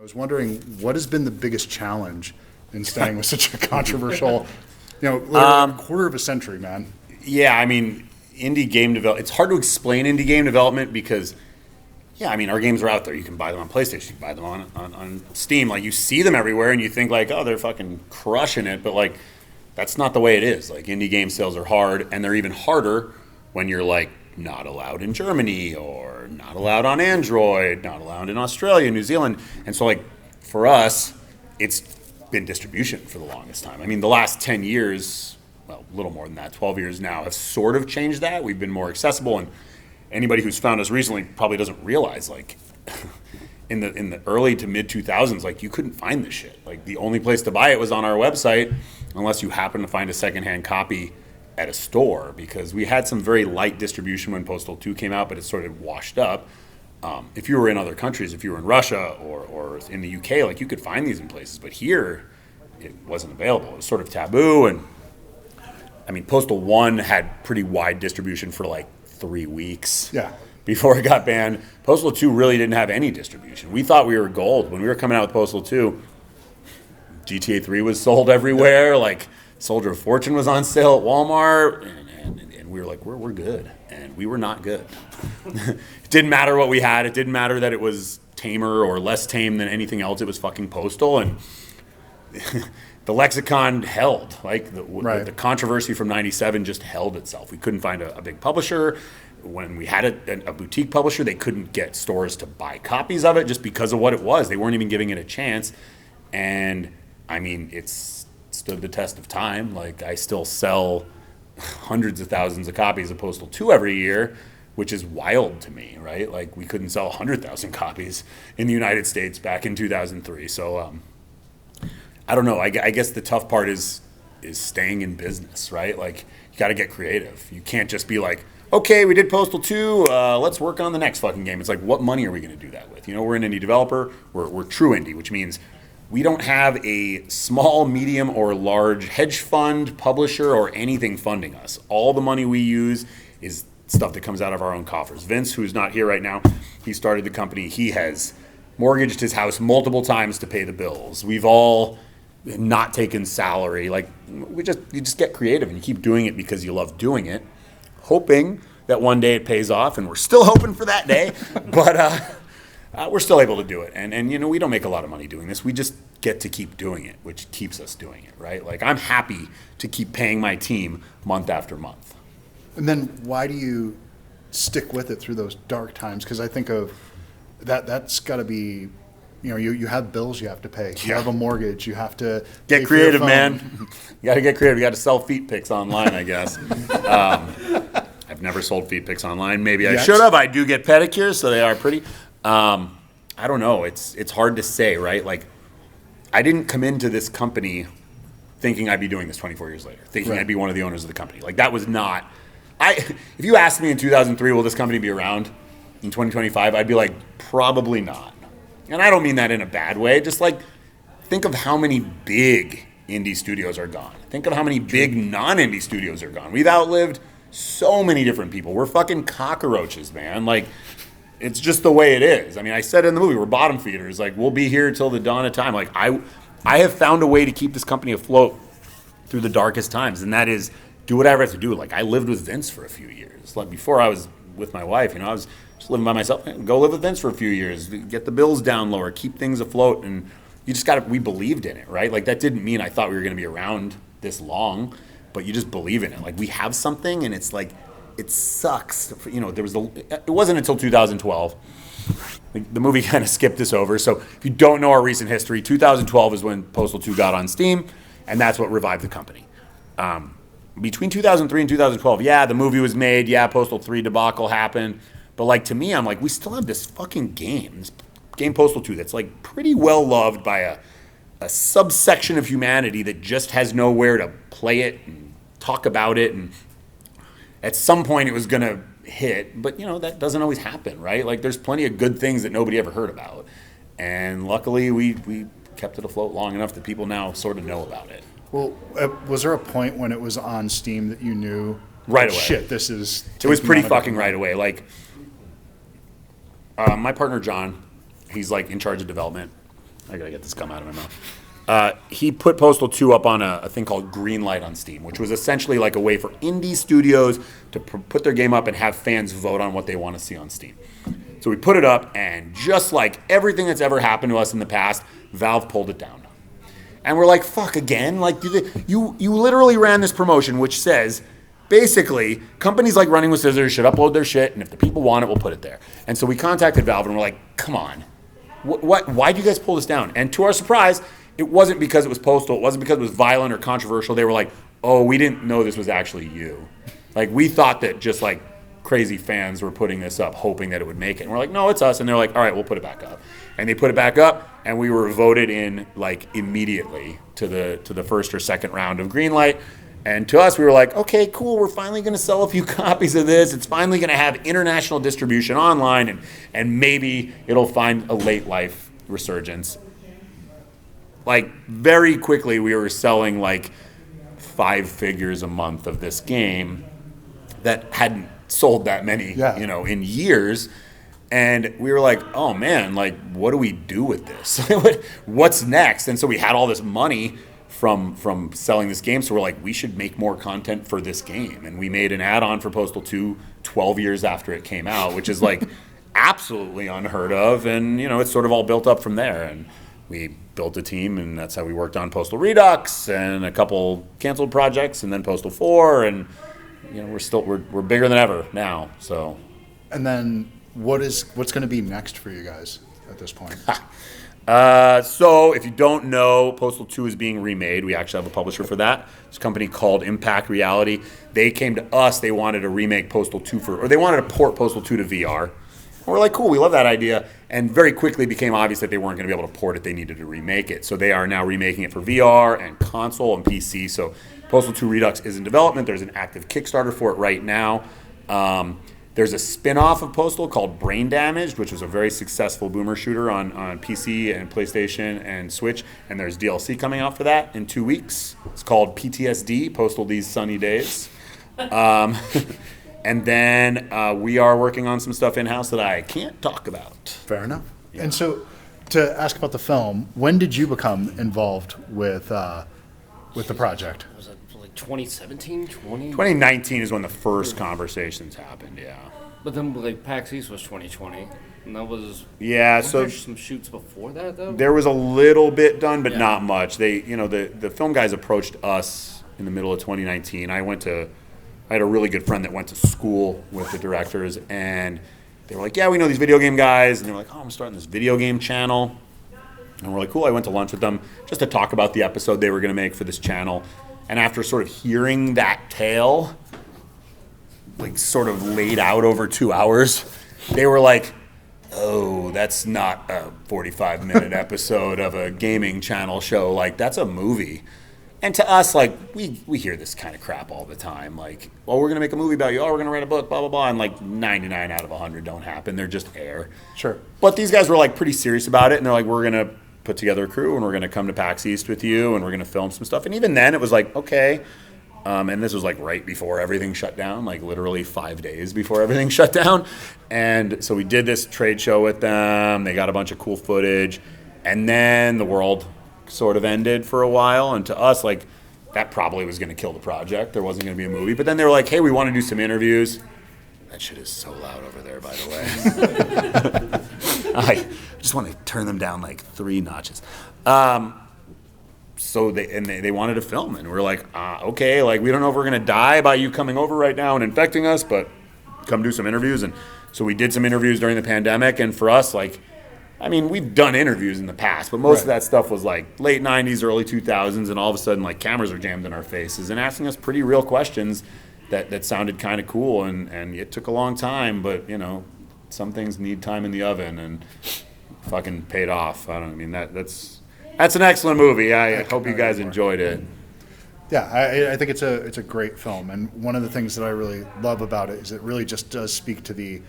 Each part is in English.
I was wondering, what has been the biggest challenge in staying with such a controversial, literally a quarter of a century, man? Yeah, I mean, indie game development, it's hard to explain indie game development because, yeah, I mean, our games are out there. You can buy them on PlayStation, you can buy them on Steam. Like, you see them everywhere and you think, like, oh, they're fucking crushing it. But, like, that's not the way it is. Like, indie game sales are hard, and they're even harder when you're, like, not allowed in Germany or not allowed on Android, not allowed in Australia, New Zealand. And so, like, for us, it's been distribution for the longest time. I mean, the last 10 years, well, a little more than that, 12 years now, have sort of changed that. We've been more accessible, and anybody who's found us recently probably doesn't realize, like, in the early to mid 2000s, like, you couldn't find this shit. Like, the only place to buy it was on our website, unless you happen to find a secondhand copy at a store, because we had some very light distribution when Postal 2 came out, but it sort of washed up. If you were in other countries, if you were in Russia or in the UK, like, you could find these in places, but here it wasn't available. It was sort of taboo, and I mean, Postal 1 had pretty wide distribution for like 3 weeks before it got banned. Postal 2 really didn't have any distribution. We thought we were gold. When we were coming out with Postal 2, GTA 3 was sold everywhere, like Soldier of Fortune was on sale at Walmart, and we were like, we're good. And we were not good. It didn't matter what we had. It didn't matter that it was tamer or less tame than anything else. It was fucking Postal, and the lexicon held. Like, the controversy from 97 just held itself. We couldn't find a big publisher. When we had a boutique publisher, they couldn't get stores to buy copies of it just because of what it was. They weren't even giving it a chance. And, I mean, it's stood the test of time. Like, I still sell hundreds of thousands of copies of Postal 2 every year, which is wild to me, right? Like, we couldn't sell 100,000 copies in the United States back in 2003. So, I don't know. I guess the tough part is staying in business, right? Like, you got to get creative. You can't just be like, okay, we did Postal 2, let's work on the next fucking game. It's like, what money are we going to do that with? We're an indie developer. We're true indie, which means we don't have a small, medium, or large hedge fund, publisher, or anything funding us. All the money we use is stuff that comes out of our own coffers. Vince, who's not here right now, he started the company. He has mortgaged his house multiple times to pay the bills. We've all not taken salary. Like, you just get creative, and you keep doing it because you love doing it, hoping that one day it pays off, and we're still hoping for that day. But we're still able to do it. And we don't make a lot of money doing this. We just get to keep doing it, which keeps us doing it, right? Like, I'm happy to keep paying my team month after month. And then why do you stick with it through those dark times? Because I think of that's got to be, you have bills you have to pay. You have a mortgage. You have to get creative, man. You got to get creative. You got to sell feet pics online, I guess. I've never sold feet pics online. Maybe I should have. I do get pedicures, so they are pretty. I don't know. It's hard to say, right? Like, I didn't come into this company thinking I'd be doing this 24 years later, thinking I'd be one of the owners of the company. Like, that was not. If you asked me in 2003, will this company be around in 2025? I'd be like, probably not. And I don't mean that in a bad way. Just, like, think of how many big indie studios are gone. Think of how many big non-indie studios are gone. We've outlived so many different people. We're fucking cockroaches, man. Like, it's just the way it is. I mean, I said in the movie, we're bottom feeders. Like, we'll be here till the dawn of time. Like, I have found a way to keep this company afloat through the darkest times, and that is do whatever I have to do. Like, I lived with Vince for a few years. Like, before I was with my wife, I was just living by myself. Go live with Vince for a few years. Get the bills down lower. Keep things afloat. And you just we believed in it, right? Like, that didn't mean I thought we were going to be around this long, but you just believe in it. Like, we have something, and it's like, it sucks. It wasn't until 2012. The movie kind of skipped this over. So if you don't know our recent history, 2012 is when Postal 2 got on Steam, and that's what revived the company. Between 2003 and 2012, the movie was made. Postal 3 debacle happened. But, like, to me, I'm like, we still have this fucking game, this game Postal 2, that's, like, pretty well loved by a subsection of humanity that just has nowhere to play it and talk about it. And at some point it was going to hit, but, that doesn't always happen, right? Like, there's plenty of good things that nobody ever heard about. And luckily we kept it afloat long enough that people now sort of know about it. Well, was there a point when it was on Steam that you knew right away? Shit, this is. It was pretty fucking right away. Like, my partner John, he's like in charge of development. I gotta get this gum out of my mouth. He put Postal 2 up on a thing called Greenlight on Steam, which was essentially like a way for indie studios to put their game up and have fans vote on what they want to see on Steam. So we put it up, and just like everything that's ever happened to us in the past, Valve pulled it down. And we're like, fuck, again? Like, you literally ran this promotion which says, basically, companies like Running with Scissors should upload their shit, and if the people want it, we'll put it there. And so we contacted Valve, and we're like, come on. Why do you guys pull this down? And to our surprise, it wasn't because it was Postal. It wasn't because it was violent or controversial. They were like, oh, we didn't know this was actually you. Like, we thought that just, like, crazy fans were putting this up, hoping that it would make it. And we're like, no, it's us. And they're like, all right, we'll put it back up. And they put it back up, and we were voted in, like, immediately to the first or second round of Greenlight. And to us, we were like, okay, cool, we're finally going to sell a few copies of this. It's finally going to have international distribution online, and maybe it'll find a late life resurgence. Like, very quickly, we were selling, like, 5 figures a month of this game that hadn't sold that many, in years. And we were like, oh, man, like, what do we do with this? What's next? And so we had all this money from selling this game, so we're like, we should make more content for this game. And we made an add-on for Postal 2 12 years after it came out, which is like absolutely unheard of. And it's sort of all built up from there. And we built a team, and that's how we worked on Postal Redux and a couple canceled projects, and then Postal 4. And we're bigger than ever now. So, and then what's going to be next for you guys at this point? So if you don't know, Postal 2 is being remade. We actually have a publisher for that. It's a company called Impact Reality. They came to us. They wanted to remake Postal 2 or they wanted to port Postal 2 to VR. And we're like, cool, we love that idea. And very quickly became obvious that they weren't going to be able to port it. They needed to remake it. So they are now remaking it for VR and console and PC. So Postal 2 Redux is in development. There's an active Kickstarter for it right now. There's a spin-off of Postal called Brain Damaged, which was a very successful boomer shooter on PC and PlayStation and Switch. And there's DLC coming out for that in 2 weeks. It's called PTSD, Postal These Sunny Days. And then we are working on some stuff in-house that I can't talk about. Fair enough. Yeah. And so to ask about the film, when did you become involved with the project? Was it like 2017, 2019 is when the first conversations happened, yeah. But then like PAX East was 2020, and that was... Yeah, so... There's some shoots before that, though? There was a little bit done, but not much. They, the film guys approached us in the middle of 2019. I had a really good friend that went to school with the directors, and they were like, yeah, we know these video game guys. And they were like, oh, I'm starting this video game channel. And we're like, cool. I went to lunch with them just to talk about the episode they were going to make for this channel. And after sort of hearing that tale, like sort of laid out over 2 hours, they were like, oh, that's not a 45-minute episode of a gaming channel show. Like, that's a movie. And to us, like, we hear this kind of crap all the time. Like, well, we're going to make a movie about you. Oh, we're going to write a book, blah, blah, blah. And, like, 99 out of 100 don't happen. They're just air. Sure. But these guys were, like, pretty serious about it. And they're like, we're going to put together a crew, and we're going to come to PAX East with you, and we're going to film some stuff. And even then, it was like, okay. And this was, like, right before everything shut down, like, literally 5 days before everything shut down. And so we did this trade show with them. They got a bunch of cool footage. And then the world sort of ended for a while, and to us, like, that probably was going to kill the project. There wasn't going to be a movie. But then they were like, hey, we want to do some interviews. That shit is so loud over there, by the way. I just want to turn them down like 3 notches. So they wanted to film, and we're like, okay, like, we don't know if we're going to die by you coming over right now and infecting us, but come do some interviews. And so we did some interviews during the pandemic, and for us, like, I mean, we've done interviews in the past, but most of that stuff was like late 90s, early 2000s, and all of a sudden, like, cameras are jammed in our faces and asking us pretty real questions that sounded kind of cool, and it took a long time, but, some things need time in the oven, and fucking paid off. That's an excellent movie. I hope you guys enjoyed it. Yeah, I think it's a great film, and one of the things that I really love about it is it really just does speak to the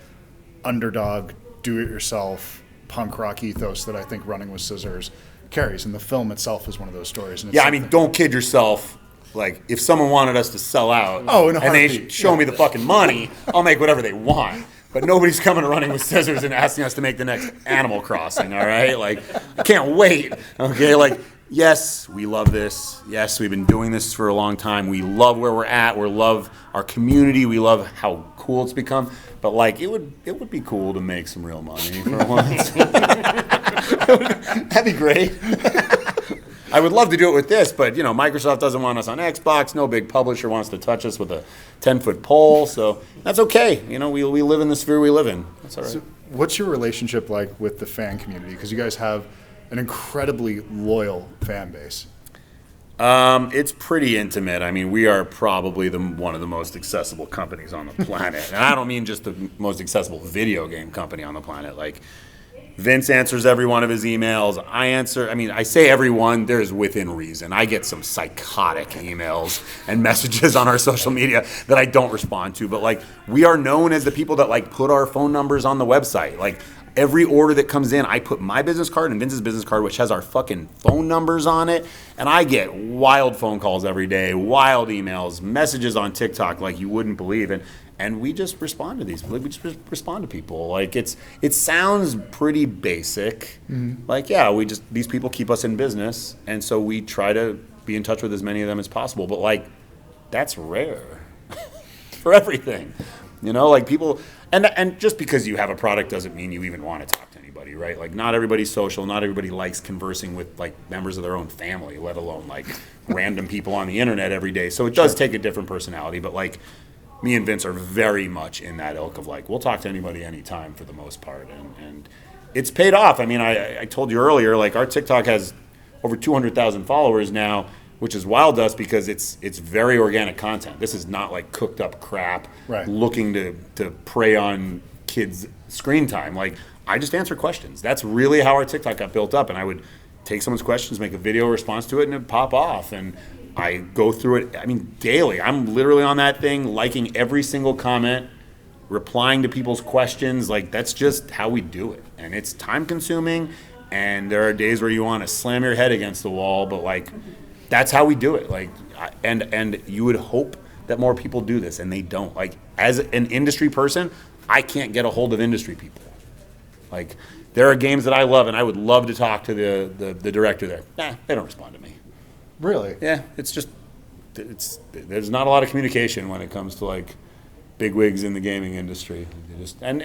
underdog, do-it-yourself, punk rock ethos that I think Running with Scissors carries, and the film itself is one of those stories. And it's don't kid yourself. Like, if someone wanted us to sell out and they show me the fucking money, I'll make whatever they want. but nobody's coming running with scissors and asking us to make the next Animal Crossing, all right? Like, I can't wait, okay? Like, yes, we love this. Yes, we've been doing this for a long time. We love where we're at. We love our community. We love how cool it's become. But, like, it would be cool to make some real money for once. That'd be great. I would love to do it with this, but, you know, Microsoft doesn't want us on Xbox. No big publisher wants to touch us with a 10-foot pole. So that's okay. You know, we live in the sphere we live in. That's all right. So what's your relationship like with the fan community? Because you guys have an incredibly loyal fan base. It's pretty intimate. I mean, we are probably one of the most accessible companies on the planet. And I don't mean just the most accessible video game company on the planet. Like, Vince answers every one of his emails. I say every one, there's within reason. I get some psychotic emails and messages on our social media that I don't respond to. But, like, we are known as the people that, like, put our phone numbers on the website. Like, every order that comes in, I put my business card and Vince's business card, which has our fucking phone numbers on it. And I get wild phone calls every day, wild emails, messages on TikTok like you wouldn't believe. And we just respond to these. We just respond to people. Like, it sounds pretty basic. Mm-hmm. Like, yeah, these people keep us in business. And so we try to be in touch with as many of them as possible. But, like, that's rare for everything. You know, like, people, and just because you have a product doesn't mean you even want to talk to anybody, right? Like, not everybody's social, not everybody likes conversing with, like, members of their own family, let alone, like, random people on the internet every day. So it does take a different personality, but, like, me and Vince are very much in that ilk of, like, we'll talk to anybody anytime for the most part, and it's paid off. I mean, I told you earlier, like, our TikTok has over 200,000 followers now, which is wild to us because it's very organic content. This is not like cooked up crap looking to prey on kids' screen time. Like, I just answer questions. That's really how our TikTok got built up. And I would take someone's questions, make a video response to it, and it'd pop off. And I go through it, I mean, daily. I'm literally on that thing, liking every single comment, replying to people's questions. Like, that's just how we do it. And it's time consuming. And there are days where you want to slam your head against the wall, but, like, that's how we do it. Like, and you would hope that more people do this, and they don't. Like, as an industry person, I can't get a hold of industry people. Like, there are games that I love, and I would love to talk to the director there. Nah, they don't respond to me. Really? Yeah, there's not a lot of communication when it comes to, like, bigwigs in the gaming industry. And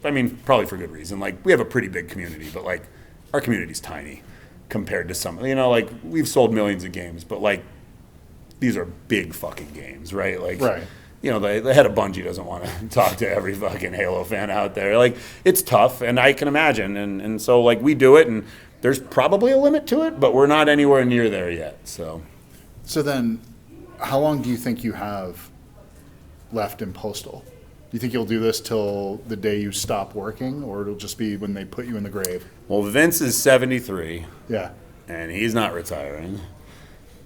I mean, probably for good reason. Like, we have a pretty big community, but, like, our community's tiny compared to some, you know, like, we've sold millions of games, but, like, these are big fucking games, right? Like, you know, the head of Bungie doesn't want to talk to every fucking Halo fan out there. Like, it's tough, and I can imagine, and so, like, we do it, and there's probably a limit to it, but we're not anywhere near there yet. So then, how long do you think you have left in Postal? Do you think you'll do this till the day you stop working, or it'll just be when they put you in the grave? Well, Vince is 73. Yeah. And he's not retiring.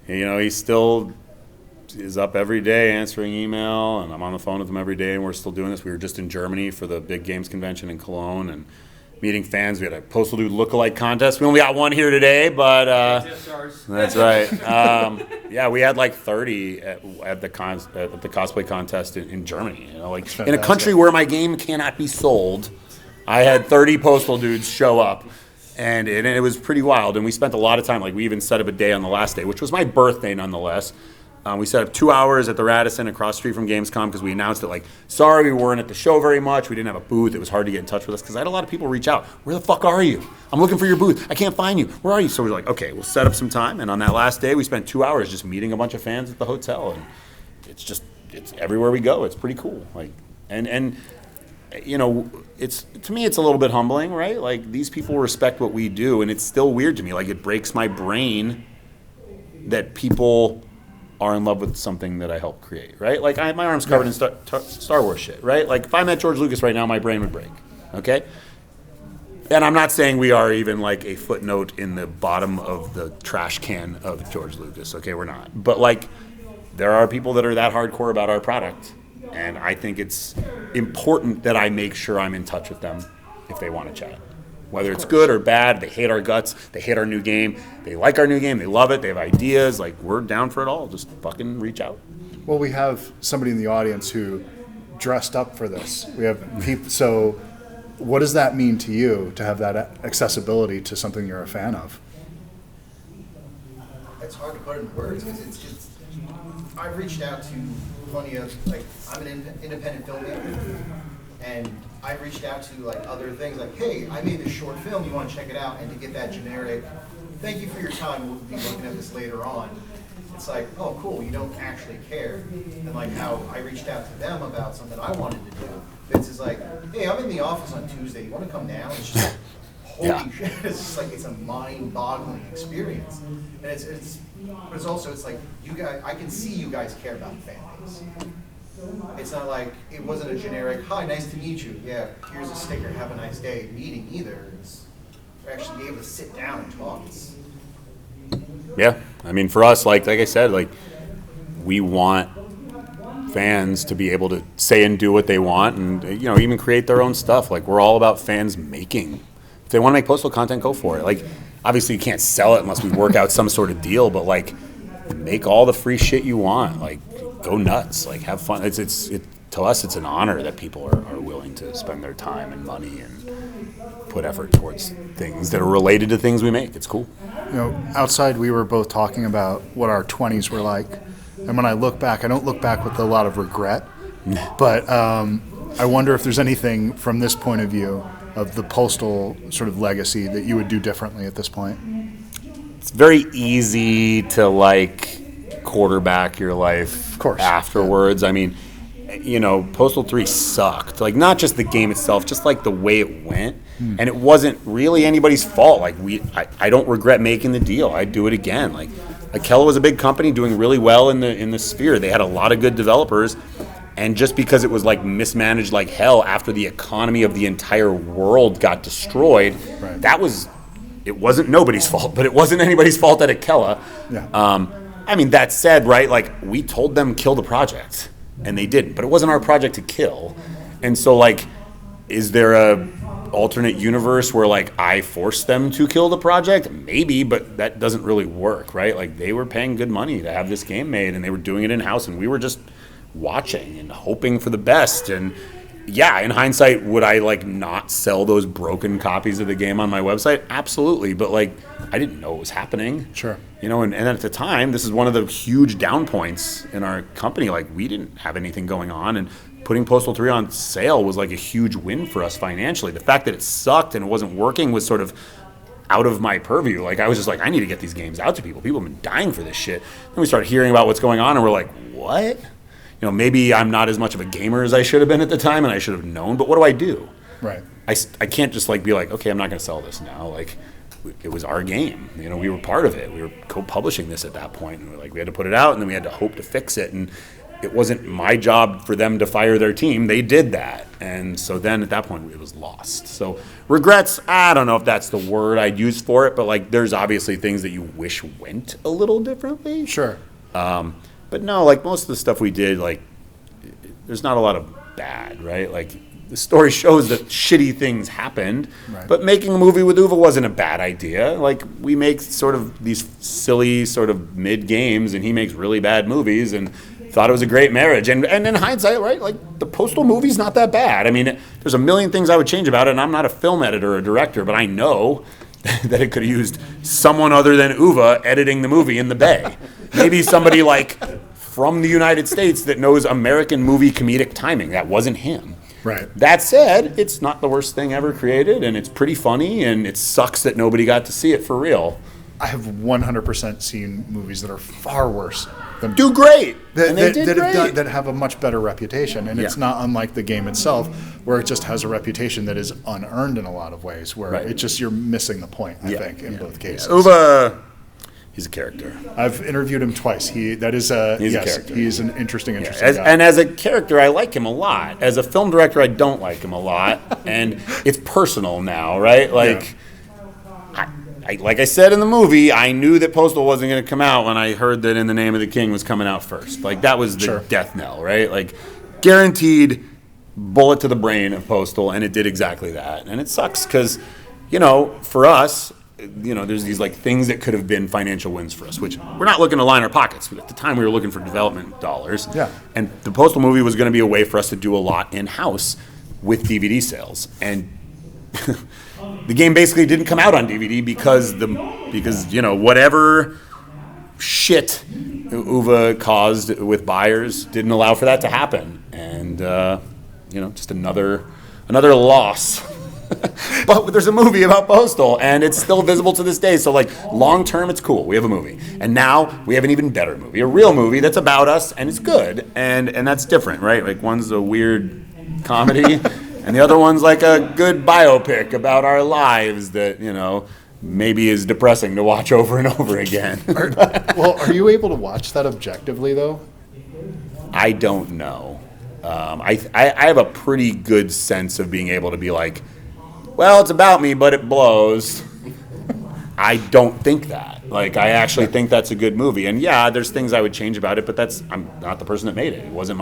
You know, he still is up every day answering email, and I'm on the phone with him every day, and we're still doing this. We were just in Germany for the big games convention in Cologne, and meeting fans. We had a Postal Dude lookalike contest. We only got one here today, but that's right. Yeah, we had like 30 at the cosplay contest in Germany. You know, like, in a country where my game cannot be sold, I had 30 Postal Dudes show up, and it was pretty wild. And we spent a lot of time. Like, we even set up a day on the last day, which was my birthday nonetheless. We set up 2 hours at the Radisson across the street from Gamescom because we announced that, like, sorry, we weren't at the show very much. We didn't have a booth. It was hard to get in touch with us because I had a lot of people reach out. Where the fuck are you? I'm looking for your booth. I can't find you. Where are you? So we're like, okay, we'll set up some time. And on that last day, we spent 2 hours just meeting a bunch of fans at the hotel. And it's everywhere we go. It's pretty cool. Like, and you know, to me, it's a little bit humbling, right? Like, these people respect what we do, and it's still weird to me. Like, it breaks my brain that people are in love with something that I helped create, right? Like, my arm's covered in Star Wars shit, right? Like, if I met George Lucas right now, my brain would break, okay? And I'm not saying we are even like a footnote in the bottom of the trash can of George Lucas, okay? We're not. But, like, there are people that are that hardcore about our product, and I think it's important that I make sure I'm in touch with them if they want to chat. Whether it's good or bad, they hate our guts, they hate our new game, they like our new game, they love it, they have ideas, like, we're down for it all. Just fucking reach out. Well, we have somebody in the audience who dressed up for this. We have people. So, what does that mean to you to have that accessibility to something you're a fan of? It's hard to put in words because it's just. I've reached out to plenty of I'm an independent filmmaker, and I've reached out to other things hey, I made this short film. You want to check it out? And to get that generic, thank you for your time. We'll be looking at this later on. It's oh, cool. You don't actually care. And how I reached out to them about something I wanted to do. Vince is hey, I'm in the office on Tuesday. You want to come down? It's just holy shit. It's just it's a mind-boggling experience. And but it's also you guys. I can see you guys care about the fan base. It's not it wasn't a generic "Hi, nice to meet you." Yeah, here's a sticker. Have a nice day. Meeting either. It's actually be able to sit down and talk. Yeah, I mean, for us, like I said, we want fans to be able to say and do what they want, and even create their own stuff. We're all about fans making. If they want to make postal content, go for it. Obviously, you can't sell it unless we work out some sort of deal. But make all the free shit you want. Go nuts. Have fun. To us, it's an honor that people are willing to spend their time and money and put effort towards things that are related to things we make. It's cool. Outside, we were both talking about what our 20s were like. And when I look back, I don't look back with a lot of regret. But I wonder if there's anything from this point of view of the postal sort of legacy that you would do differently at this point. It's very easy to quarterback your life of course afterwards. Yeah. I mean, Postal 3 sucked. Not just the game itself, just the way it went. And it wasn't really anybody's fault. I don't regret making the deal. I'd do it again. Akella was a big company doing really well in the sphere. They had a lot of good developers. And just because it was mismanaged like hell after the economy of the entire world got destroyed, right. It wasn't nobody's fault, but it wasn't anybody's fault at Akella. Yeah. I mean, that said, right, we told them kill the project, and they didn't. But it wasn't our project to kill. And so, is there a alternate universe where, I forced them to kill the project? Maybe, but that doesn't really work, right? They were paying good money to have this game made, and they were doing it in-house, and we were just watching and hoping for the best. And yeah, in hindsight, would I not sell those broken copies of the game on my website? Absolutely. But I didn't know it was happening. Sure. And at the time, this is one of the huge down points in our company. We didn't have anything going on, and putting Postal 3 on sale was a huge win for us financially. The fact that it sucked and it wasn't working was sort of out of my purview. I was just I need to get these games out to people. People have been dying for this shit. Then we started hearing about what's going on, and we're what? Maybe I'm not as much of a gamer as I should have been at the time, and I should have known, but what do I do? Right. I can't just be okay, I'm not going to sell this now. It was our game. We were part of it. We were co-publishing this at that point, and we had to put it out, and then we had to hope to fix it. And it wasn't my job for them to fire their team. They did that. And so then at that point, it was lost. So regrets, I don't know if that's the word I'd use for it, but there's obviously things that you wish went a little differently. Sure. But no, most of the stuff we did, there's not a lot of bad, right? The story shows that shitty things happened, right. But making a movie with Uwe wasn't a bad idea. We make sort of these silly sort of mid games, and he makes really bad movies, and thought it was a great marriage. And in hindsight, right, the Postal movie's not that bad. I mean, there's a million things I would change about it, and I'm not a film editor or director, but I know that it could have used someone other than Uwe editing the movie in the Bay. Maybe somebody from the United States that knows American movie comedic timing. That wasn't him. Right. That said, it's not the worst thing ever created, and it's pretty funny, and it sucks that nobody got to see it for real. I have 100% seen movies that are far worse than do great, and they did great. That have a much better reputation, and it's not unlike the game itself, where it just has a reputation that is unearned in a lot of ways, where it just you're missing the point. I think in both cases. Uwe, he's a character. I've interviewed him twice. He's a character. He's an interesting guy. And as a character, I like him a lot. As a film director, I don't like him a lot, and it's personal now, right? Like I said in the movie, I knew that Postal wasn't going to come out when I heard that In the Name of the King was coming out first. That was the death knell, right? Guaranteed bullet to the brain of Postal, and it did exactly that. And it sucks because, for us, there's these like things that could have been financial wins for us, which we're not looking to line our pockets. At the time, we were looking for development dollars. Yeah. And the Postal movie was going to be a way for us to do a lot in-house with DVD sales. And the game basically didn't come out on DVD because whatever shit Uwe caused with buyers didn't allow for that to happen. And, just another loss. But there's a movie about Postal, and it's still visible to this day. So, like, long term, it's cool. We have a movie. And now we have an even better movie, a real movie that's about us, and it's good. And that's different, right? Like, one's a weird comedy, and the other one's like a good biopic about our lives that, maybe is depressing to watch over and over again. Are you able to watch that objectively, though? I don't know. I have a pretty good sense of being able to be like, well, it's about me, but it blows. I don't think that. Like, I actually think that's a good movie. And yeah, there's things I would change about it, but I'm not the person that made it. It wasn't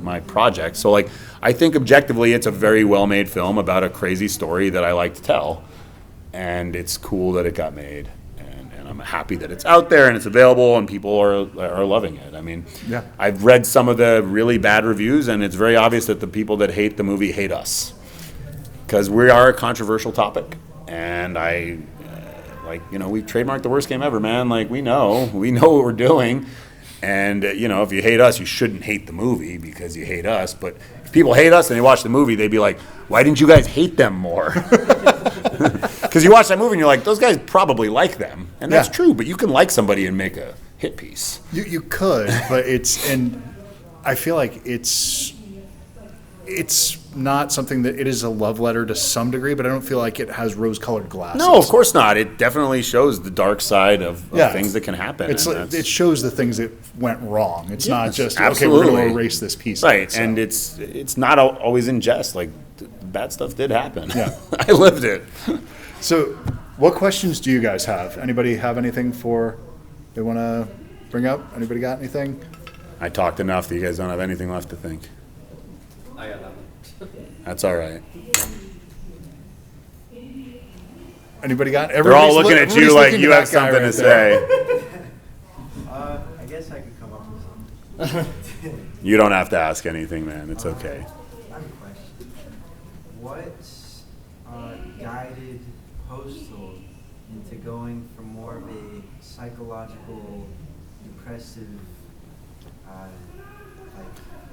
my project. So, like, I think objectively it's a very well-made film about a crazy story that I like to tell. And it's cool that it got made. And I'm happy that it's out there and it's available and people are loving it. I mean, yeah. I've read some of the really bad reviews, and it's very obvious that the people that hate the movie hate us. Because we are a controversial topic, and we trademarked the worst game ever, man. Like, we know what we're doing, and if you hate us, you shouldn't hate the movie because you hate us. But if people hate us and they watch the movie, they'd be like, why didn't you guys hate them more? Because you watch that movie and you're like, those guys probably like them, and that's true. But you can like somebody and make a hit piece. You could, but I feel like it's not something that it is a love letter to some degree, but I don't feel like it has rose-colored glasses. No, of course not. It definitely shows the dark side of things that can happen. It shows the things that went wrong. It's not just, absolutely. Okay, we're going to erase this piece. Right, and it's not always in jest. Like, bad stuff did happen. Yeah. I lived it. So, what questions do you guys have? Anybody have anything they want to bring up? Anybody got anything? I talked enough that you guys don't have anything left to think. I got nothing. That's all right. Anybody got? They're all looking at you like you have something to say. I guess I could come up with something. You don't have to ask anything, man. It's okay. I have a question. What guided Postal into going from more of a psychological, depressive,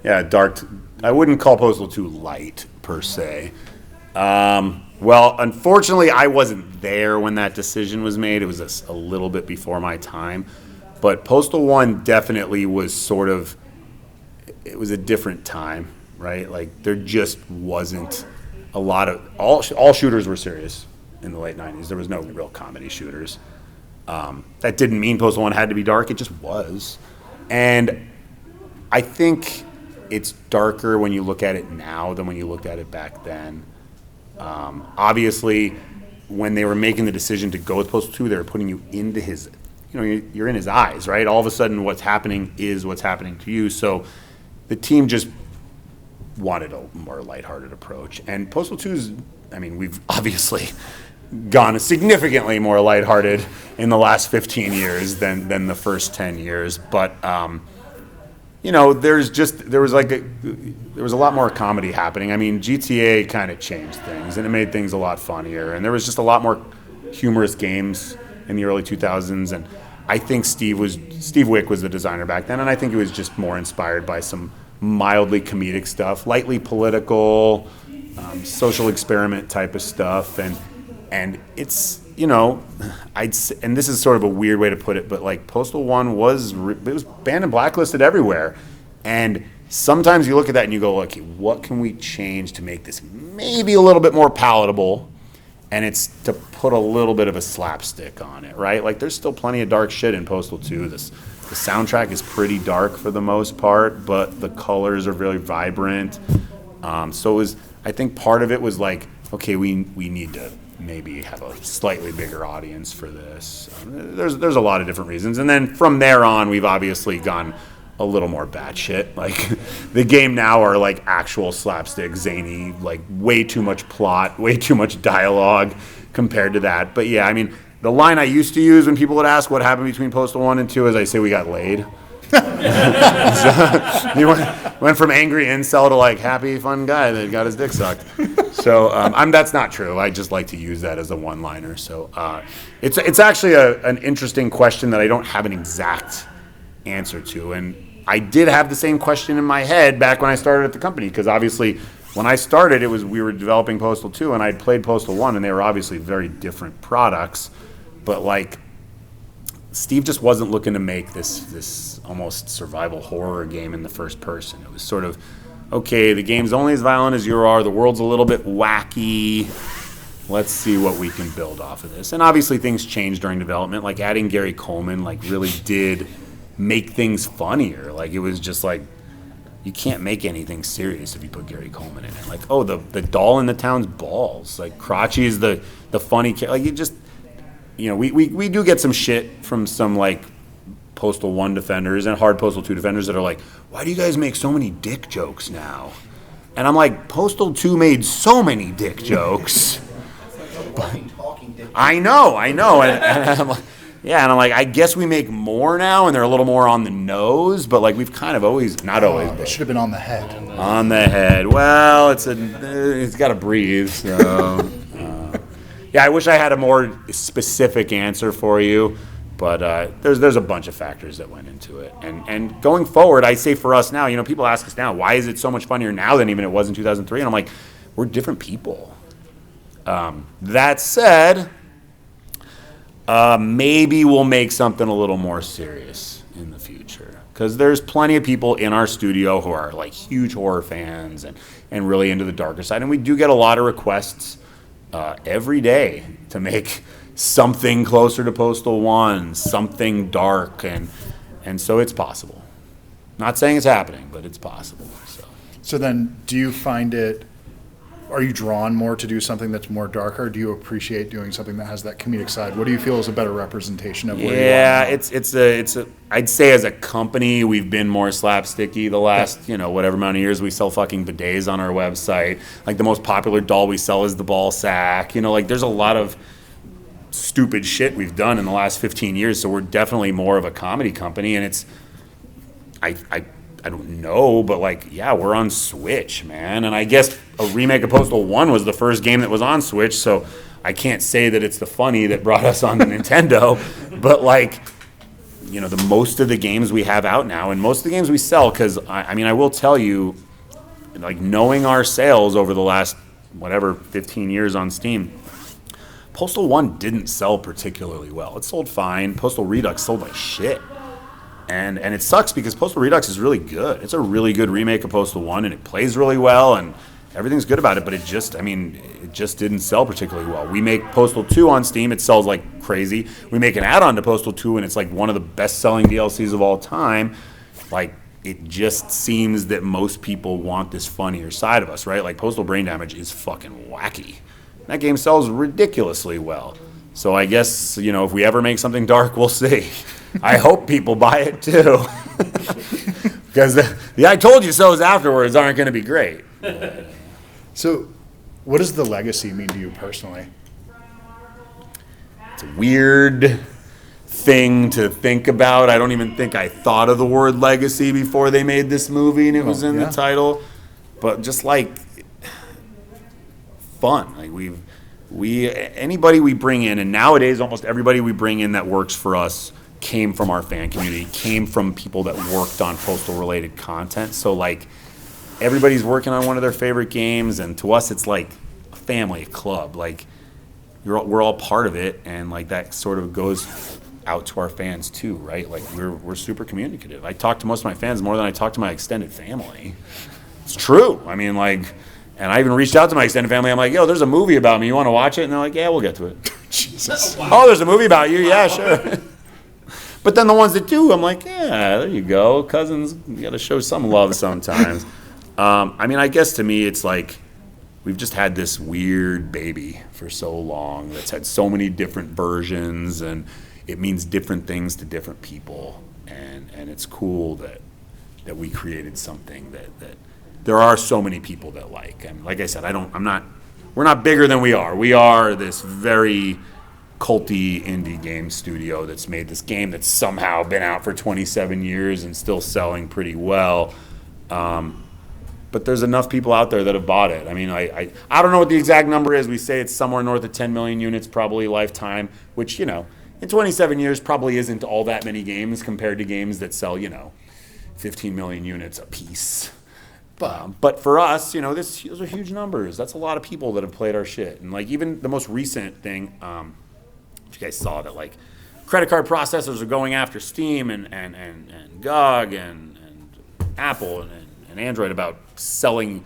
Yeah, dark. I wouldn't call Postal too light, per se. Well, unfortunately, I wasn't there when that decision was made. It was a little bit before my time. But Postal 1 definitely was it was a different time, right? Like, there just wasn't a lot of, all shooters were serious in the late 90s. There was no real comedy shooters. That didn't mean Postal 1 had to be dark. It just was. And I think it's darker when you look at it now than when you looked at it back then. Obviously, when they were making the decision to go with Postal 2, they were putting you into his, you're in his eyes, right? All of a sudden, what's happening is what's happening to you. So the team just wanted a more lighthearted approach. And Postal 2's, we've obviously gone significantly more lighthearted in the last 15 years than the first 10 years. But, there was a lot more comedy happening. GTA kind of changed things, and it made things a lot funnier. And there was just a lot more humorous games in the early 2000s. And I think Steve Wick was the designer back then, and I think he was just more inspired by some mildly comedic stuff, lightly political, social experiment type of stuff. And it's, and this is sort of a weird way to put it, but like Postal 1 was banned and blacklisted everywhere. And sometimes you look at that and you go, okay, what can we change to make this maybe a little bit more palatable? And it's to put a little bit of a slapstick on it, right? Like, there's still plenty of dark shit in Postal 2. The soundtrack is pretty dark for the most part, but the colors are very vibrant. So it was, I think part of it was like, okay, we need to maybe have a slightly bigger audience for this. There's a lot of different reasons. And then from there on, we've obviously gone a little more batshit. Like, the game now are like actual slapstick, zany, like way too much plot, way too much dialogue compared to that. But yeah, the line I used to use when people would ask what happened between Postal 1 and 2 is I say we got laid. So, you went from angry incel to like happy, fun guy that got his dick sucked. So that's not true. I just like to use that as a one-liner. So it's actually an interesting question that I don't have an exact answer to. And I did have the same question in my head back when I started at the company, because obviously when I started, we were developing Postal 2 and I'd played Postal 1, and they were obviously very different products. But like, Steve just wasn't looking to make this almost survival horror game in the first person. It was sort of, okay, the game's only as violent as you are, the world's a little bit wacky, let's see what we can build off of this. And obviously things changed during development, like adding Gary Coleman like really did make things funnier. Like it was just like, you can't make anything serious if you put Gary Coleman in it. Like, oh, the doll in the town's balls. Like Crotchy is the funny kid. Like you just, you know, we do get some shit from some like Postal 1 defenders and hard Postal 2 defenders that are like, why do you guys make so many dick jokes now? And I'm like, Postal 2 made so many dick jokes. Talking dick. I know. And I'm like, yeah, and I'm like, I guess we make more now, and they're a little more on the nose, but like we've kind of always, not always, It but should have been on the head. on the head. Well, it's got to breathe. So, yeah, I wish I had a more specific answer for you, but there's a bunch of factors that went into it. And going forward, I say for us now, you know, people ask us now, why is it so much funnier now than even it was in 2003? And I'm like, we're different people. That said, maybe we'll make something a little more serious in the future, because there's plenty of people in our studio who are like huge horror fans and really into the darker side, and we do get a lot of requests every day to make something closer to Postal 1, something dark, and so it's possible. Not saying it's happening, but it's possible. So then, do you find it? Are you drawn more to do something that's more darker? Do you appreciate doing something that has that comedic side? What do you feel is a better representation of where you are? Yeah, it's a. I'd say as a company, we've been more slapsticky the last, whatever amount of years. We sell fucking bidets on our website. Like the most popular doll we sell is the ball sack. Like there's a lot of stupid shit we've done in the last 15 years. So we're definitely more of a comedy company, and it's, I don't know, but like, yeah, we're on Switch, man. And I guess a remake of Postal 1 was the first game that was on Switch, so I can't say that it's the funny that brought us on to Nintendo. But like, the most of the games we have out now, and most of the games we sell, because I will tell you, like knowing our sales over the last, 15 years on Steam, Postal 1 didn't sell particularly well. It sold fine. Postal Redux sold like shit. And it sucks because Postal Redux is really good. It's a really good remake of Postal 1, and it plays really well, and everything's good about it, but it just didn't sell particularly well. We make Postal 2 on Steam, it sells like crazy. We make an add-on to Postal 2, and it's like one of the best-selling DLCs of all time. Like, it just seems that most people want this funnier side of us, right? Like, Postal Brain Damage is fucking wacky. That game sells ridiculously well. So I guess, if we ever make something dark, we'll see. I hope people buy it too. Because the I told you so's afterwards aren't going to be great. So what does the legacy mean to you personally? It's a weird thing to think about. I don't even think I thought of the word legacy before they made this movie and it was in the title. But just like fun. Like anybody we bring in, and nowadays almost everybody we bring in that works for us came from our fan community, came from people that worked on Postal related content. So like everybody's working on one of their favorite games, and to us it's like a family, a club. Like we're all part of it, and like that sort of goes out to our fans too, right? Like we're super communicative. I talk to most of my fans more than I talk to my extended family. It's true. I mean, like, and I even reached out to my extended family. I'm like, yo, there's a movie about me. You want to watch it? And they're like, yeah, we'll get to it. Jesus. Oh, there's a movie about you? Yeah, sure. But then the ones that do, I'm like, yeah, there you go. Cousins, you got to show some love sometimes. I guess to me, it's like we've just had this weird baby for so long that's had so many different versions, and it means different things to different people. And it's cool that we created something that there are so many people that like. And like I said, we're not bigger than we are. We are this very culty indie game studio that's made this game that's somehow been out for 27 years and still selling pretty well. But there's enough people out there that have bought it. I mean, I don't know what the exact number is. We say it's somewhere north of 10 million units, probably lifetime, which, in 27 years probably isn't all that many games compared to games that sell, 15 million units a piece. But for us, those are huge numbers. That's a lot of people that have played our shit. And like even the most recent thing, if you guys saw that, like credit card processors are going after Steam and GOG and Apple and Android about selling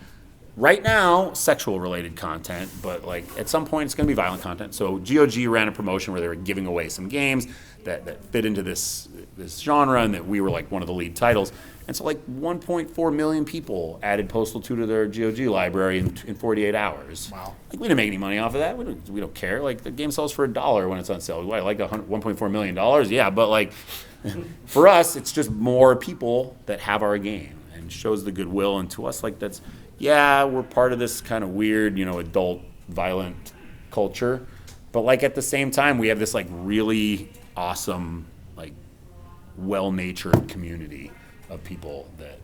right now sexual related content, but like at some point it's going to be violent content. So GOG ran a promotion where they were giving away some games that fit into this genre, and that we were like one of the lead titles. And so like 1.4 million people added Postal 2 to their GOG library in 48 hours. Wow. Like we didn't make any money off of that. We don't care. Like the game sells for $1 when it's on sale. What, like $1.4 million? Yeah, but like for us, it's just more people that have our game and shows the goodwill. And to us, like we're part of this kind of weird, adult violent culture. But like at the same time, we have this like really awesome, like well-natured community of people that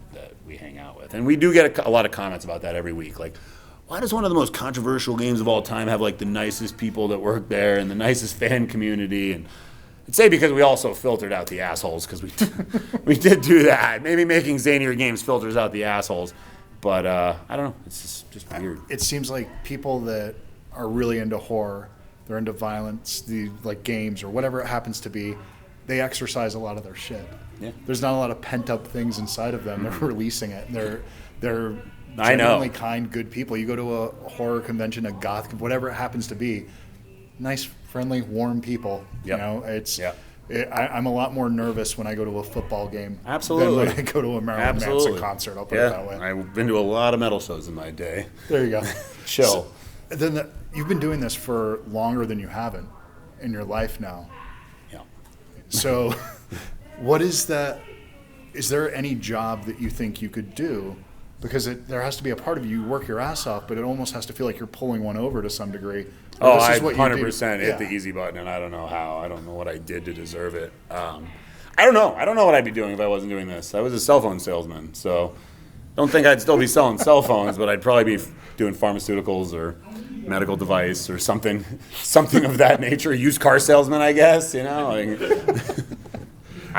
we hang out with. And we do get a lot of comments about that every week. Like, why does one of the most controversial games of all time have like the nicest people that work there and the nicest fan community? And I'd say because we also filtered out the assholes, because we did do that. Maybe making zanier games filters out the assholes. But I don't know. It's just weird. It seems like people that are really into horror, they're into violence, the like games or whatever it happens to be, they exercise a lot of their shit. Yeah. There's not a lot of pent up things inside of them. They're releasing it. They're I know. genuinely kind, good people. You go to a horror convention, a goth, whatever it happens to be, nice, friendly, warm people. Yep. I'm a lot more nervous when I go to a football game Absolutely. than when I go to a Marilyn Manson concert. I'll put it that way. I've been to a lot of metal shows in my day. There you go. Chill. Then you've been doing this for longer than you haven't in your life now. Yeah. So what is that? Is there any job that you think you could do? Because there has to be a part of you work your ass off, but it almost has to feel like you're pulling one over to some degree. I 100% hit the easy button, and I don't know how. I don't know what I did to deserve it. I don't know. I don't know what I'd be doing if I wasn't doing this. I was a cell phone salesman, so don't think I'd still be selling cell phones, but I'd probably be doing pharmaceuticals or medical device or something of that nature. Used car salesman, I guess. I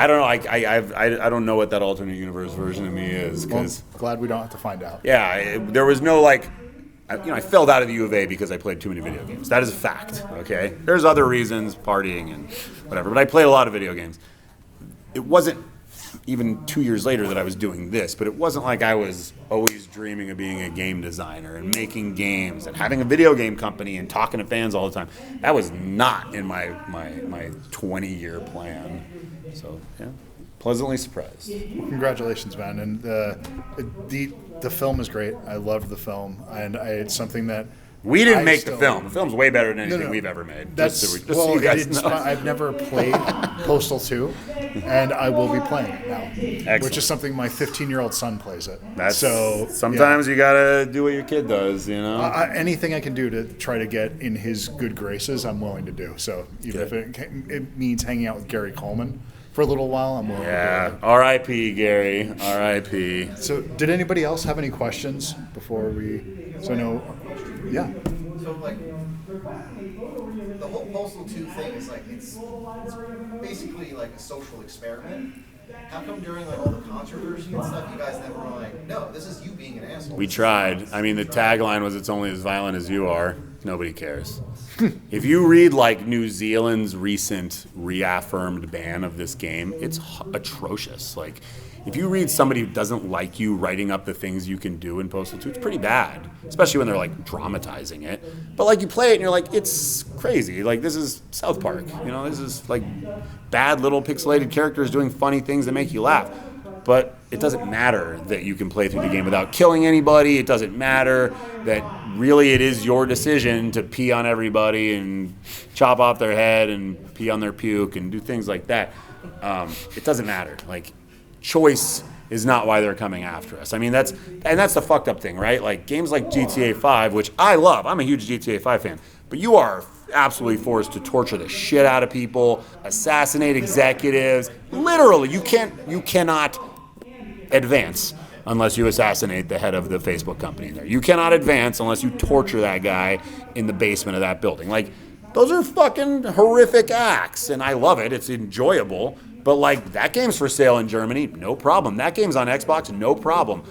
don't know. I don't know what that alternate universe version of me is. Cause, glad we don't have to find out. Yeah, there was no I failed out of the U of A because I played too many video games. That is a fact. Okay, there's other reasons, partying and whatever, but I played a lot of video games. It wasn't even 2 years later that I was doing this, but it wasn't like I was always dreaming of being a game designer and making games and having a video game company and talking to fans all the time. That was not in my 20-year plan. So, yeah, pleasantly surprised. Congratulations, man. And the film is great. I loved the film, and it's something that we didn't make the film. The film's way better than anything we've ever made. I've never played Postal 2, and I will be playing it now. Excellent. Which is something my 15-year-old son plays it. Sometimes you gotta do what your kid does, Anything I can do to try to get in his good graces, I'm willing to do. So even if it means hanging out with Gary Coleman for a little while, I'm willing to do it. R.I.P. Gary. R.I.P. So did anybody else have any questions before we? So no. Yeah. So like the whole Postal 2 thing is like it's basically like a social experiment. How come during like all the controversy and stuff, you guys never were like, no, this is you being an asshole? We tried. I mean, the tagline was, "It's only as violent as you are." Nobody cares. If you read like New Zealand's recent reaffirmed ban of this game, it's atrocious. Like, if you read somebody who doesn't like you writing up the things you can do in Postal 2, it's pretty bad, especially when they're like dramatizing it. But like you play it and you're like, it's crazy. Like, this is South Park. This is like bad little pixelated characters doing funny things that make you laugh. But it doesn't matter that you can play through the game without killing anybody. It doesn't matter that really it is your decision to pee on everybody and chop off their head and pee on their puke and do things like that. It doesn't matter. Like, choice is not why they're coming after us. I mean, that's the fucked up thing, right? Like games like GTA 5, which I love. I'm a huge GTA 5 fan. But you are absolutely forced to torture the shit out of people, assassinate executives. Literally, you cannot advance unless you assassinate the head of the Facebook company there. You cannot advance unless you torture that guy in the basement of that building. Like, those are fucking horrific acts, and I love it. It's enjoyable. But like, that game's for sale in Germany, no problem. That game's on Xbox, no problem.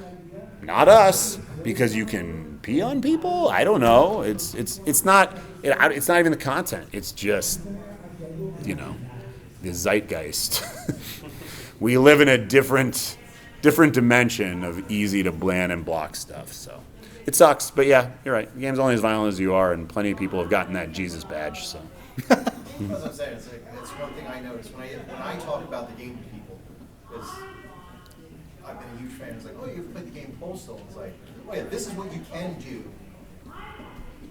Not us, because you can pee on people. I don't know. It's not even the content. It's just, you know, the zeitgeist. We live in a different dimension of easy to ban and block stuff. So it sucks, but yeah, you're right. The game's only as violent as you are, and plenty of people have gotten that Jesus badge. So. That's what I'm saying. It's one thing I notice when I talk about the game to people, because I've been a huge fan. It's like, oh, you've played the game Postal. It's like, oh yeah, this is what you can do.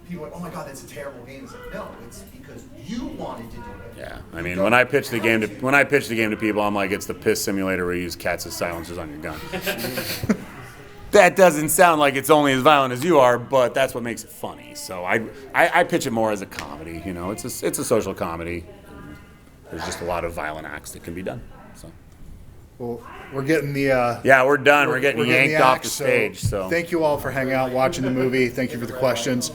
People are like, oh my god, that's a terrible game. It's like, no, it's because you wanted to do it. Yeah, I mean, when I pitch the game to people, I'm like, it's the piss simulator where you use cats as silencers on your gun. That doesn't sound like it's only as violent as you are, but that's what makes it funny. So I pitch it more as a comedy. You know, it's a social comedy. There's just a lot of violent acts that can be done. So. Well, we're getting the yeah, we're done. We're getting yanked off the stage. So thank you all for hanging out, watching the movie. Thank you for the questions.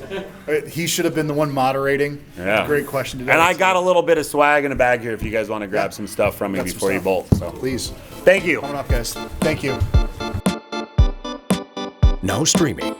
He should have been the one moderating. Yeah, great question today. And I got a little bit of swag in a bag here if you guys want to grab some stuff from me before you bolt. So please, thank you. Coming up, guys. Thank you. Now streaming